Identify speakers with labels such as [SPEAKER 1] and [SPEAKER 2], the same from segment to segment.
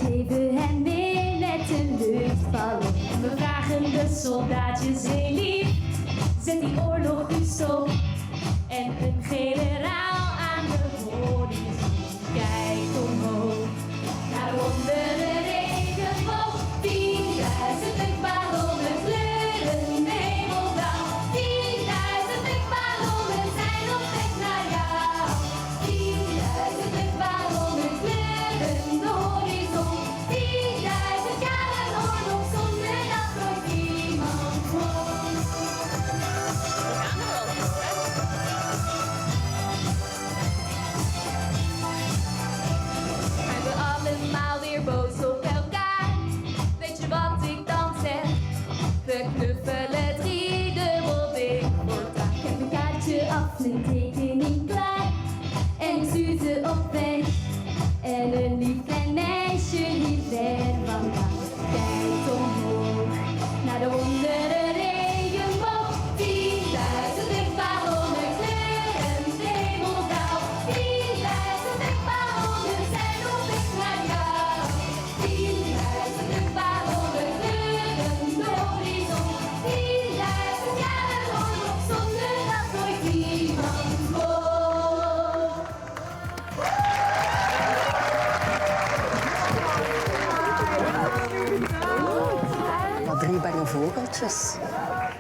[SPEAKER 1] geven hem mee met een luchtballon. We vragen de soldaatjes heel lief, zet die oorlog nu stop. En een generaal aan de horizon kijkt omhoog naar de wondere regenboog. 10.000 luchtballonnen kleuren de hemelblauw. 10.000 luchtballonnen zijn op weg naar jou. 10.000 luchtballonnen kleuren de horizon. 10.000 jaren oorlog zonder dat nooit iemand won. Zijn we allemaal weer boos op elkaar? Weet je wat ik dan zeg? We knuffelen driedubbel dik voor taak. Ik heb een kaartje af, een tekening klaar. En ik stuur ze op weg. En een lief klein meisje hier ver vandaan kijkt omhoog naar de wondere regenboog. 10.000 luchtballonnen kleuren de hemelblauw. 10.000 luchtballonnen zijn op weg naar jou. 10.000 luchtballonnen kleuren de horizon. 10.000 jaren oorlog zonder dat nooit iemand won.
[SPEAKER 2] Maar 3 bange vogeltjes.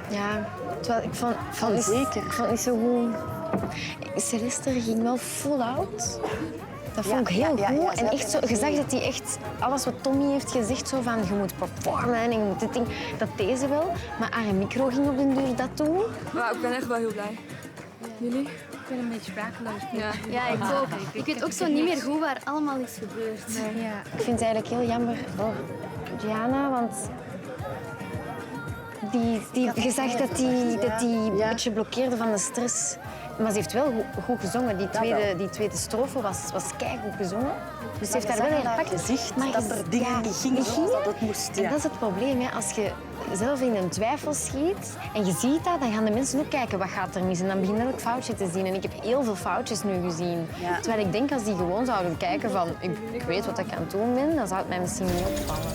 [SPEAKER 3] Ja, terwijl ik vond
[SPEAKER 2] zeker.
[SPEAKER 3] Ik vond het niet zo goed. Celester ging wel full out. Dat vond ik heel goed. En echt zo, je zag dat hij echt alles wat Tommy heeft gezegd, zo van je moet performen en je moet dit ding, dat deed ze wel. Maar haar micro ging op den duur dat doen.
[SPEAKER 4] Maar ik ben echt wel heel blij. Jullie?
[SPEAKER 5] Ik ben een beetje sprakeloos.
[SPEAKER 6] Ja, ik ook. Ik weet ook zo niet meer goed waar allemaal is gebeurd.
[SPEAKER 5] Nee.
[SPEAKER 3] Ja. Ik vind het eigenlijk heel jammer voor Giana, want je zag dat die een beetje blokkeerde van de stress. Maar ze heeft wel goed gezongen. Die tweede strofe was keigoed gezongen. Dus ze heeft daar wel herpakt.
[SPEAKER 2] Gezicht dat er dingen niet gingen zoals dat het moest.
[SPEAKER 3] En dat is het probleem. Hè. Als je zelf in een twijfel schiet en je ziet dat, dan gaan de mensen ook kijken wat gaat er mis. En dan beginnen elk foutje te zien. En ik heb heel veel foutjes nu gezien.
[SPEAKER 2] Ja.
[SPEAKER 3] Terwijl ik denk als die gewoon zouden kijken van ik weet wat ik aan het doen ben, dan zou het mij misschien niet opvallen.